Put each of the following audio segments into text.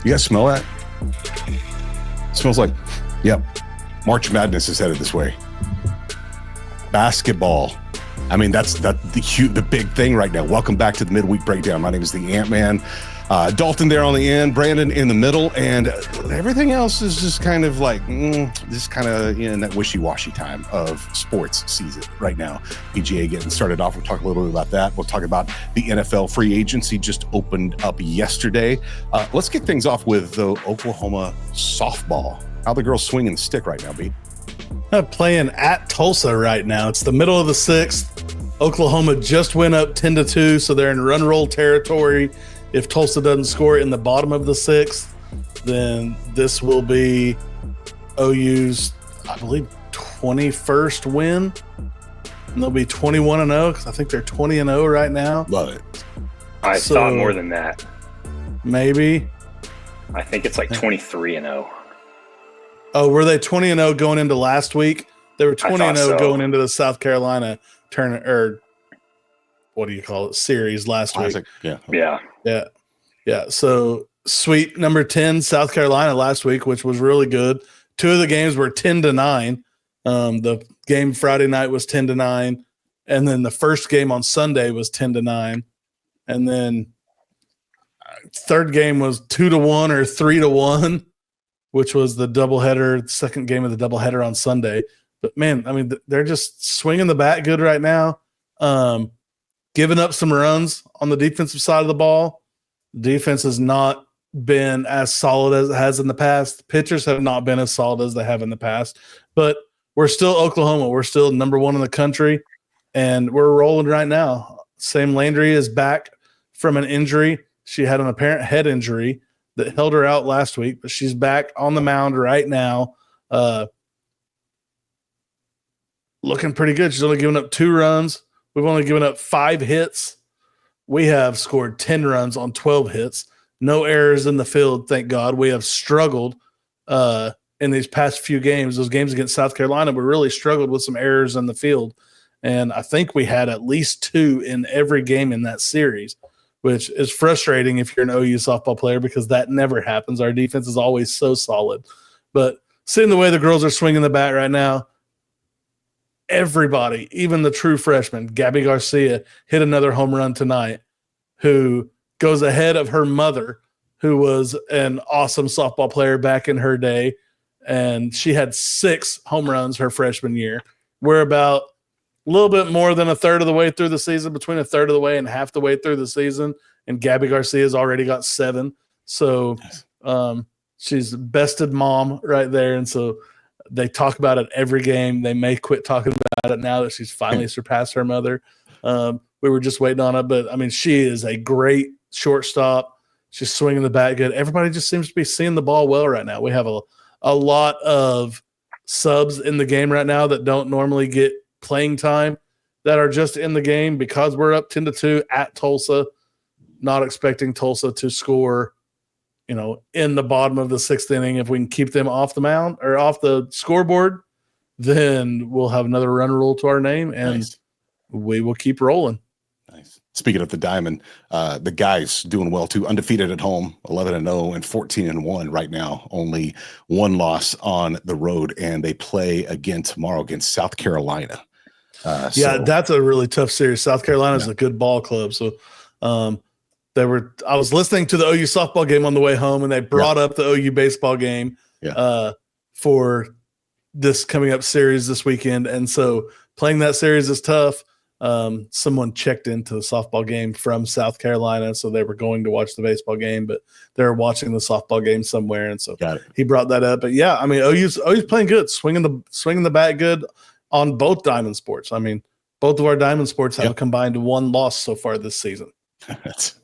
You guys smell that? It smells like, yep, March Madness is headed this way. Basketball. I mean, that's the big thing right now. Welcome back to the Midweek Breakdown. My name is the AntMan. Dalton there on the end, Brandon in the middle, and everything else is just kind of like, just kind of in that wishy-washy time of sports season right now. PGA getting started off. We'll talk a little bit about that. We'll talk about the NFL free agency just opened up yesterday. Let's kick things off with the Oklahoma softball. How the girls swinging the stick right now, B? Playing at Tulsa right now. It's the middle of the sixth. Oklahoma just went up 10-2, so they're in run roll territory. If Tulsa doesn't score in the bottom of the sixth, then this will be OU's, I believe, 21st win. And they'll be 21-0 because I think they're 20-0 right now. Love it. I thought more than that. Maybe. I think it's like 23-0. Oh, were they 20-0 going into last week? They were 20-0 going into the South Carolina tournament, or what do you call it, series last week. Yeah. So sweet number 10, South Carolina last week, which was really good. Two of the games were 10-9. The game Friday night was 10-9, and then the first game on Sunday was 10-9, and then third game was 2-1 or 3-1, which was the doubleheader, second game of the doubleheader on Sunday. But man, I mean, they're just swinging the bat good right now. Giving up some runs on the defensive side of the ball. Defense has not been as solid as it has in the past. Pitchers have not been as solid as they have in the past. But we're still Oklahoma. We're still number one in the country, and we're rolling right now. Sam Landry is back from an injury. She had an apparent head injury that held her out last week, but she's back on the mound right now. Looking pretty good. She's only given up 2 runs. We've only given up 5 hits. We have scored 10 runs on 12 hits. No errors in the field, thank God. We have struggled in these past few games. Those games against South Carolina, we really struggled with some errors in the field. And I think we had at least 2 in every game in that series, which is frustrating if you're an OU softball player because that never happens. Our defense is always so solid. But seeing the way the girls are swinging the bat right now, everybody, even the true freshman, Gabby Garcia, hit another home run tonight, who goes ahead of her mother, who was an awesome softball player back in her day. And she had 6 home runs her freshman year. We're about a little bit more than a third of the way through the season, between a third of the way and half the way through the season. And Gabby Garcia's already got 7. So she's bested mom right there. And so they talk about it every game. They may quit talking about it now that she's finally surpassed her mother. We were just waiting on it. But, I mean, she is a great shortstop. She's swinging the bat good. Everybody just seems to be seeing the ball well right now. We have a lot of subs in the game right now that don't normally get playing time that are just in the game because we're up 10-2 at Tulsa, not expecting Tulsa to score in the bottom of the 6th inning. If we can keep them off the mound or off the scoreboard, then we'll have another run rule to our name, and we will keep rolling. Nice. Speaking of the Diamond, the guys doing well too, undefeated at home, 11-0 and 14-1 right now. Only 1 loss on the road, and they play again tomorrow against South Carolina. That's a really tough series. South Carolina's a good ball club, so I was listening to the OU softball game on the way home, and they brought up the OU baseball game for this coming up series this weekend. And so playing that series is tough. Someone checked into the softball game from South Carolina, so they were going to watch the baseball game, but they're watching the softball game somewhere. And so he brought that up. But yeah, I mean, OU's playing good, swinging the bat good on both Diamond Sports. I mean, both of our Diamond Sports have combined 1 loss so far this season.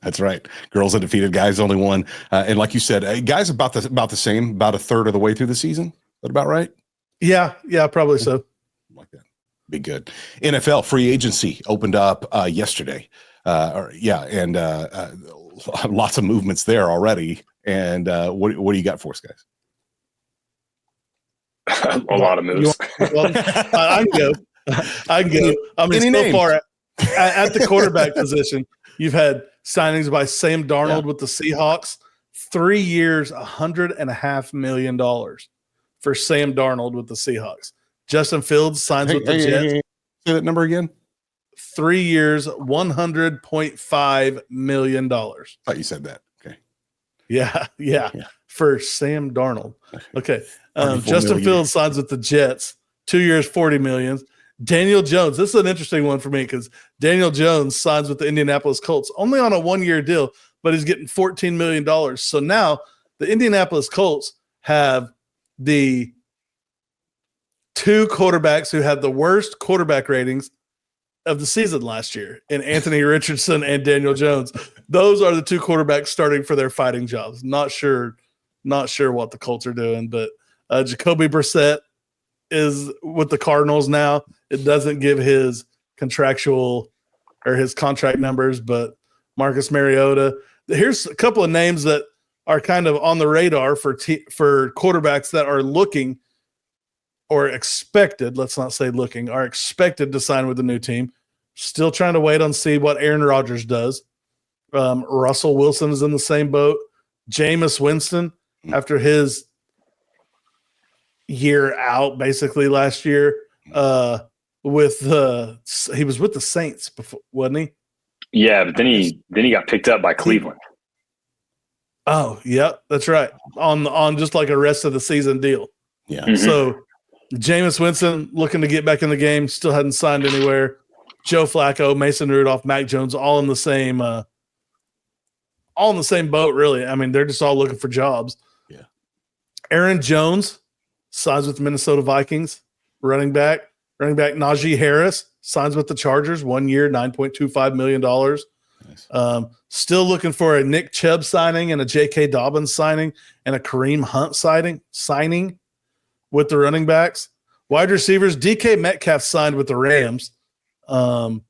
That's right. Girls undefeated, guys only 1. And like you said, guys about the same, about a third of the way through the season. Is that about right? Yeah, probably so. Like that. Be good. NFL free agency opened up yesterday. And lots of movements there already. And what do you got for us, guys? A lot of moves. I can go. I mean, so far at the quarterback position, you've had signings by Sam Darnold with the Seahawks 3 years, $100.5 million for Sam Darnold with the Seahawks. Justin Fields signs with the Jets. Say that number again. 3 years, $100.5 million. Thought you said that. Okay. Yeah. For Sam Darnold. Okay. Justin million. Fields signs with the Jets. 2 years, $40 million. Daniel Jones. This is an interesting one for me because Daniel Jones signs with the Indianapolis Colts only on a 1-year deal, but he's getting $14 million. So now the Indianapolis Colts have the 2 quarterbacks who had the worst quarterback ratings of the season last year in Anthony Richardson and Daniel Jones. Those are the 2 quarterbacks starting for their fighting jobs. Not sure what the Colts are doing, but Jacoby Brissett is with the Cardinals now. It doesn't give his contractual or his contract numbers, but Marcus Mariota. Here's a couple of names that are kind of on the radar for quarterbacks that are looking or expected, let's not say looking, are expected to sign with the new team. Still trying to wait on see what Aaron Rodgers does. Russell Wilson is in the same boat. Jameis Winston, after his year out basically last year, he was with the Saints before, wasn't he? Yeah, but then he got picked up by Cleveland. Oh, yeah, that's right. On just like a rest of the season deal. Yeah. Mhm. So Jameis Winston looking to get back in the game, still hadn't signed anywhere. Joe Flacco, Mason Rudolph, Mac Jones, all in the same boat, really. I mean, they're just all looking for jobs. Yeah. Aaron Jones signs with the Minnesota Vikings. Running back Najee Harris signs with the Chargers, 1 year, $9.25 million. Nice. Still looking for a Nick Chubb signing and a J.K. Dobbins signing and a Kareem Hunt signing with the running backs. Wide receivers, DK Metcalf signed with the Rams. But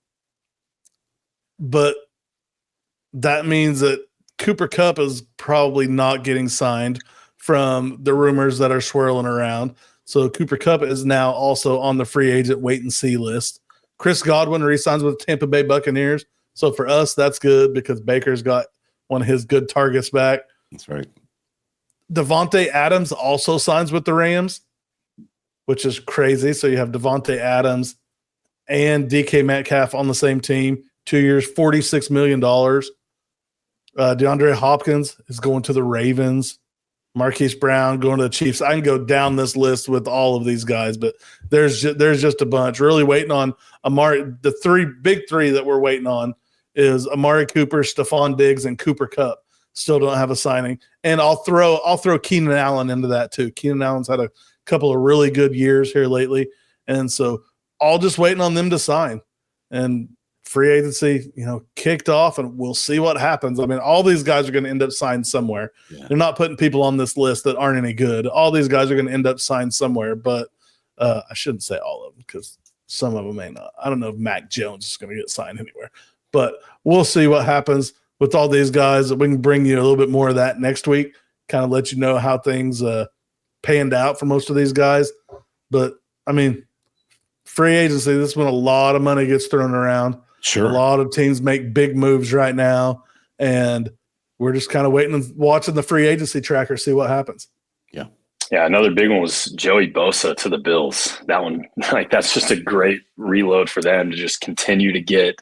that means that Cooper Kupp is probably not getting signed from the rumors that are swirling around. So Cooper Kupp is now also on the free agent wait and see list. Chris Godwin re-signs with the Tampa Bay Buccaneers. So for us, that's good because Baker's got one of his good targets back. That's right. Devontae Adams also signs with the Rams, which is crazy. So you have Devontae Adams and DK Metcalf on the same team. 2 years, $46 million. DeAndre Hopkins is going to the Ravens. Marquise Brown going to the Chiefs. I can go down this list with all of these guys, but there's just a bunch. Really waiting on Amari. The big three that we're waiting on is Amari Cooper, Stephon Diggs, and Cooper Kupp. Still don't have a signing. And I'll throw Keenan Allen into that too. Keenan Allen's had a couple of really good years here lately, and so all just waiting on them to sign. And free agency, kicked off, and we'll see what happens. I mean, all these guys are going to end up signed somewhere. Yeah. They're not putting people on this list that aren't any good. All these guys are going to end up signed somewhere, but I shouldn't say all of them because some of them may not. I don't know if Mac Jones is going to get signed anywhere, but we'll see what happens with all these guys. We can bring you a little bit more of that next week, kind of let you know how things panned out for most of these guys. But, I mean, free agency, this is when a lot of money gets thrown around. Sure. A lot of teams make big moves right now, and we're just kind of waiting and watching the free agency tracker, see what happens. Yeah. Yeah. Another big one was Joey Bosa to the Bills. That one, that's just a great reload for them to just continue to get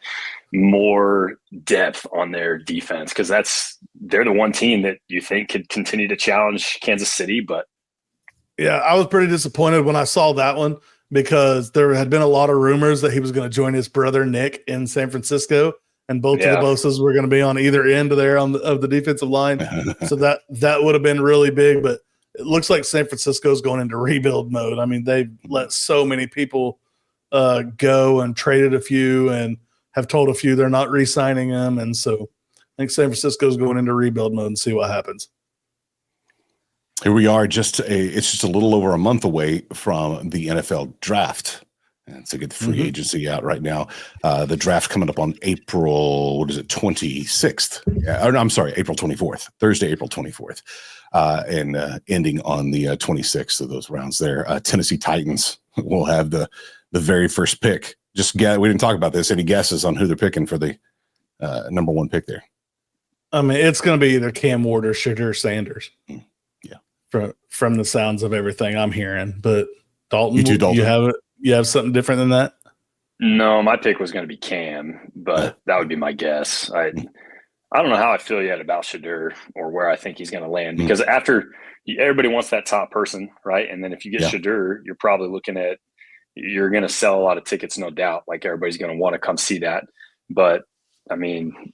more depth on their defense because they're the one team that you think could continue to challenge Kansas City. But yeah, I was pretty disappointed when I saw that one, because there had been a lot of rumors that he was going to join his brother Nick in San Francisco, and both of the Bosas were going to be on either end there of the defensive line. So that would have been really big, but it looks like San Francisco's going into rebuild mode. I mean, they've let so many people go and traded a few and have told a few they're not re-signing them. And so I think San Francisco's going into rebuild mode and see what happens. Here we are, it's just a little over a month away from the NFL draft. And to get the free agency out right now, the draft coming up on April 26th. I'm sorry, April 24th, Thursday, April 24th, and ending on the 26th of those rounds there. Tennessee Titans will have the very first pick. We didn't talk about this. Any guesses on who they're picking for the number one pick there? I mean, it's going to be either Cam Ward or Shadur Sanders. Yeah. From the sounds of everything I'm hearing. But Dalton, You too, Dalton. You have something different than that? No, my pick was going to be Cam, but that would be my guess. I don't know how I feel yet about Shadur or where I think he's going to land, because after everybody wants that top person, right? And then if you get Shadur, you're probably looking at, you're going to sell a lot of tickets, no doubt. Like everybody's going to want to come see that. But I mean,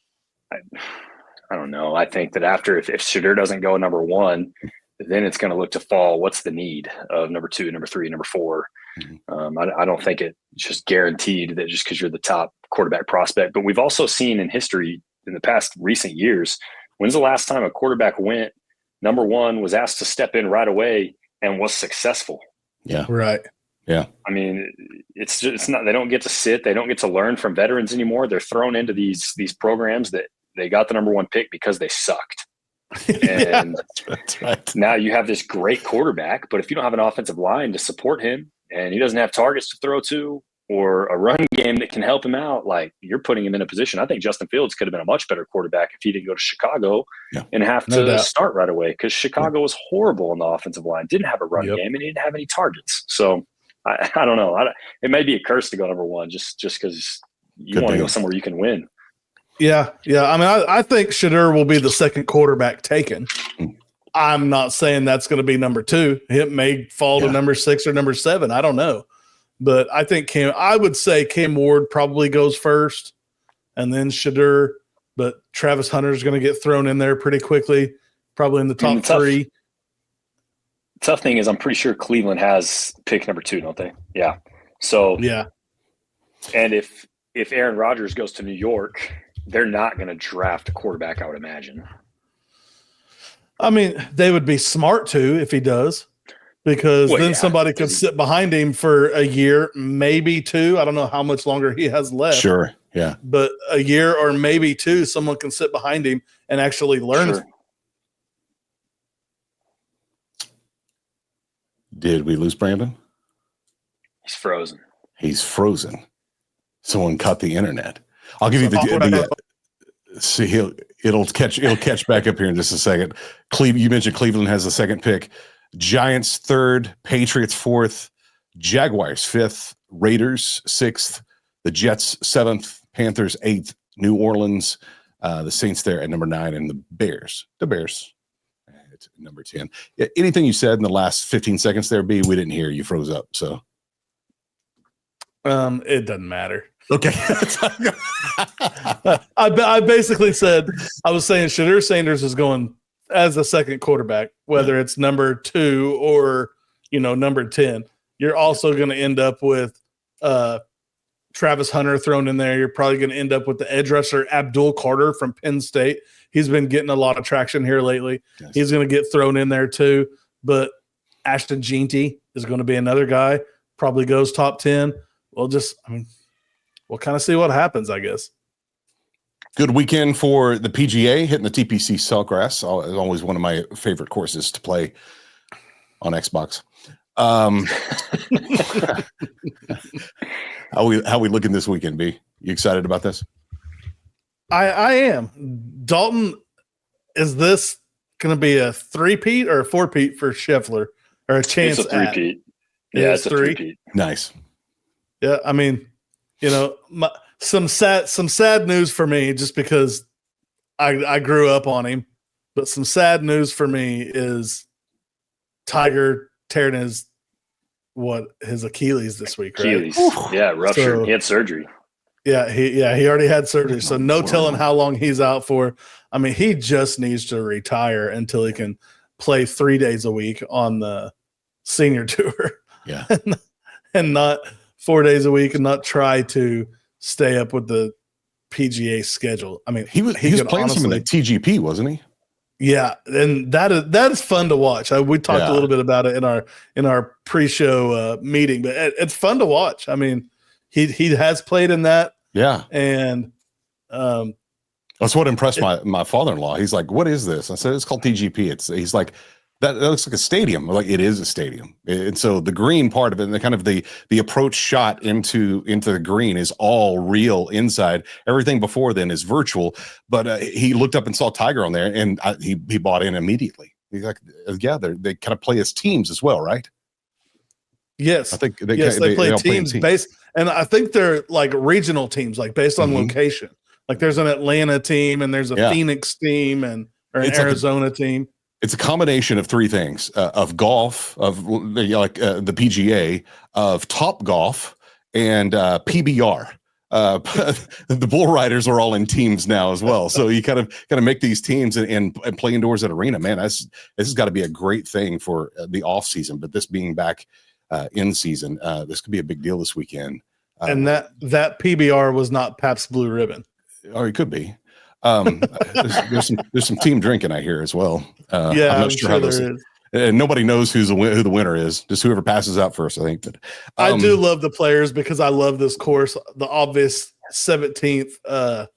I don't know. I think that after, if Shadur doesn't go number one, then it's going to look to fall. What's the need of number 2, number 3, number 4? I don't think it's just guaranteed that just because you're the top quarterback prospect. But we've also seen in history in the past recent years, when's the last time a quarterback went number 1, was asked to step in right away and was successful? Yeah. Right. Yeah. I mean, it's not, they don't get to sit, they don't get to learn from veterans anymore. They're thrown into these programs that they got the number 1 pick because they sucked. And that's right. Now you have this great quarterback, but if you don't have an offensive line to support him and he doesn't have targets to throw to or a run game that can help him out, like, you're putting him in a position. I think Justin Fields could have been a much better quarterback if he didn't go to Chicago and have to start right away, because Chicago was horrible on the offensive line, didn't have a run game, and he didn't have any targets. So I don't know. It may be a curse to go number 1 just because you want to go somewhere you can win. Yeah. I mean, I think Shadur will be the second quarterback taken. I'm not saying that's going to be number 2. It may fall to number 6 or number 7. I don't know. But I think I would say Cam Ward probably goes first, and then Shadur. But Travis Hunter is going to get thrown in there pretty quickly, probably in the top 3. Tough thing is, I'm pretty sure Cleveland has pick number 2, don't they? Yeah. So and if Aaron Rodgers goes to New York, they're not going to draft a quarterback, I would imagine. I mean, they would be smart to if he does, because then somebody could sit behind him for a year, maybe 2. I don't know how much longer he has left. Sure. Yeah. But a year or maybe 2, someone can sit behind him and actually learn. Sure. Did we lose Brandon? He's frozen. Someone cut the internet. I'll give you the see. It'll catch back up here in just a second. You mentioned Cleveland has the second pick. Giants 3rd, Patriots 4th, Jaguars 5th, Raiders 6th, the Jets 7th, Panthers 8th, New Orleans, the Saints there at number 9, and the Bears at number 10. Anything you said in the last 15 seconds there, B, we didn't hear. You froze up. So it doesn't matter. Okay. I basically said, I was saying Shadur Sanders is going as a second quarterback, whether it's number 2 or, number 10. You're also going to end up with Travis Hunter thrown in there. You're probably going to end up with the edge rusher Abdul Carter from Penn State. He's been getting a lot of traction here lately. Yes. He's going to get thrown in there too. But Ashton Jeanty is going to be another guy, probably goes top 10. We'll kind of see what happens, I guess. Good weekend for the PGA, hitting the TPC Sawgrass. Always one of my favorite courses to play on Xbox. How we looking this weekend, B? You excited about this? I am. Dalton, is this going to be a 3-peat or a 4-peat for Scheffler, or a chance? It's a 3-peat. Yeah, it's a 3-peat. Nice. Yeah, I mean, some sad news for me, just because I grew up on him. But some sad news for me is Tiger tearing his Achilles this week. Achilles, right? Yeah, ruptured. So, he had surgery. Yeah, he already had surgery. So no telling how long he's out for. I mean, he just needs to retire until he can play 3 days a week on the senior tour. Yeah, and not 4 days a week, and not try to stay up with the PGA schedule. I mean, he was playing some in the TGP, wasn't he? Yeah, and that is fun to watch. We talked a little bit about it in our pre-show meeting, but it's fun to watch. I mean, he has played in that. Yeah, and that's what impressed my father-in-law. He's like, "What is this?" I said, "It's called TGP." He's like, That looks like a stadium. Like it is a stadium. And so the green part of it, and the kind of the approach shot into the green is all real inside. Everything before then is virtual. But he looked up and saw Tiger on there, and he bought in immediately. He's like, yeah, they kind of play as teams as well, right? Yes, I think they play teams based, and I think they're like regional teams, like based on location. Like there's an Atlanta team, and there's a Phoenix team, or an Arizona team. It's a combination of three things: of golf, of the PGA, of Top Golf, and PBR. The bull riders are all in teams now as well. So you kind of make these teams and play indoors at arena. Man, this has got to be a great thing for the off season. But this being back in season, this could be a big deal this weekend. And that PBR was not Pabst Blue Ribbon. Or it could be. There's some team drinking I hear as well. I'm not sure how there is. And nobody knows who the winner is. Just whoever passes out first, I think. But I do love the players because I love this course. The obvious 17th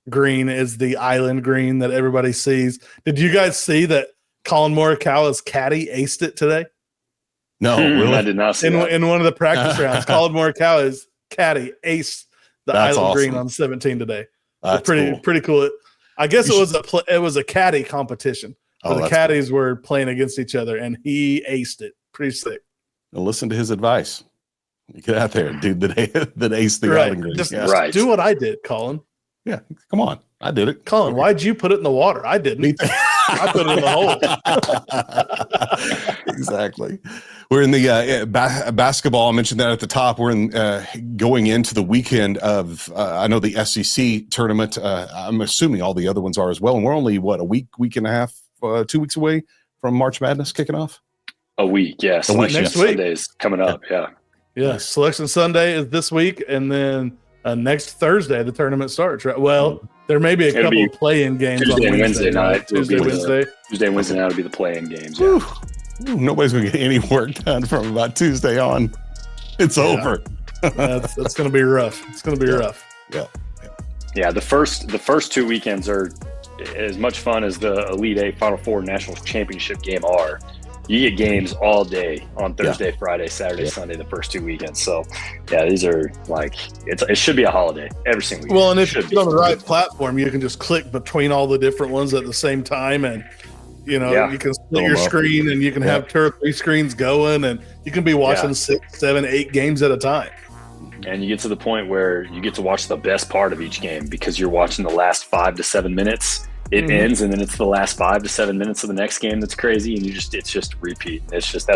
green is the island green that everybody sees. Did you guys see that Colin Morikawa's caddy aced it today? No, really? I did not see that. In one of the practice rounds. Colin Morikawa's caddy aced the island green on 17 today. That's pretty cool. I guess it was a caddy competition. So the caddies were playing against each other, and he aced it. Pretty sick. Now listen to his advice. Get out there, dude. That aced the island green. Just do what I did, Colin. Yeah, come on. I did it. Colin, why'd you put it in the water? I didn't. I put it in the hole. Exactly. We're in the basketball. I mentioned that at the top. We're in going into the weekend of I know the SEC tournament. I'm assuming all the other ones are as well. And we're only a week and a half, 2 weeks away from March Madness kicking off. A week, yes. Yeah. Next week. Sunday's coming up. Yeah. Yeah. Selection Sunday is this week, and then next Thursday the tournament starts. Right. Well, there may be a couple of play-in games Tuesday on Wednesday night. Tuesday, Wednesday night will be the play-in games. Yeah. Nobody's going to get any work done from about Tuesday on. It's over. That's going to be rough. It's going to be rough. Yeah. The first 2 weekends are as much fun as the Elite Eight Final Four National Championship game are. You get games all day on Thursday, Friday, Saturday, Sunday, the first 2 weekends. So, these are like it should be a holiday every single weekend. Well, and if you're on the right platform, you can just click between all the different ones at the same time, and you can split your screen, and you can have 2 or 3 screens going, and you can be watching 6, 7, 8 games at a time. And you get to the point where you get to watch the best part of each game because you're watching the last 5 to 7 minutes. It ends, and then it's the last 5 to 7 minutes of the next game that's crazy, and it's just a repeat. This is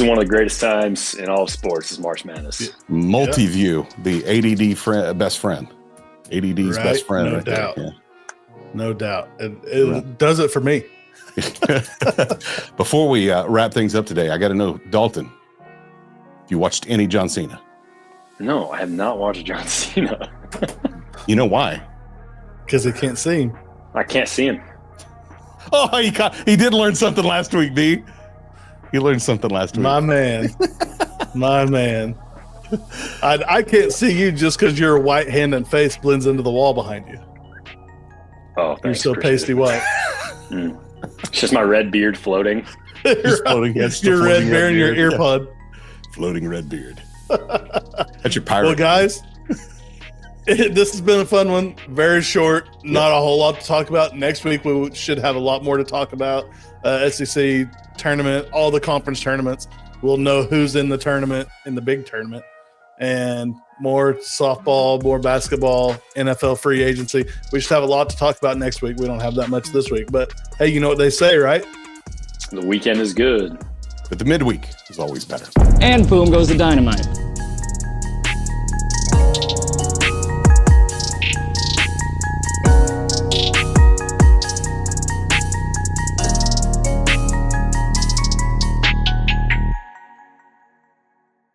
one of the greatest times in all of sports is March Madness. Multi-view, the ADD best friend. ADD's best friend. No doubt. Yeah. No doubt. It does it for me. Before we wrap things up today, I got to know, Dalton, you watched any John Cena? No, I have not watched John Cena. You know why? Because he can't see him. I can't see him. Oh, he did learn something last week, B. He learned something last week. My man. I can't see you just because your white hand and face blends into the wall behind you. Oh, You're thanks. so pasty white. It's just my red beard floating. Floating. Your red beard and your ear pod. Floating red beard. That's your pirate. Well, guys, this has been a fun one. Very short. Not a whole lot to talk about. Next week, we should have a lot more to talk about. SEC tournament, all the conference tournaments. We'll know who's in the tournament, in the big tournament. And more softball, more basketball, NFL free agency. We should have a lot to talk about next week. We don't have that much this week. But, hey, you know what they say, right? The weekend is good. But the midweek is always better. And boom goes the dynamite.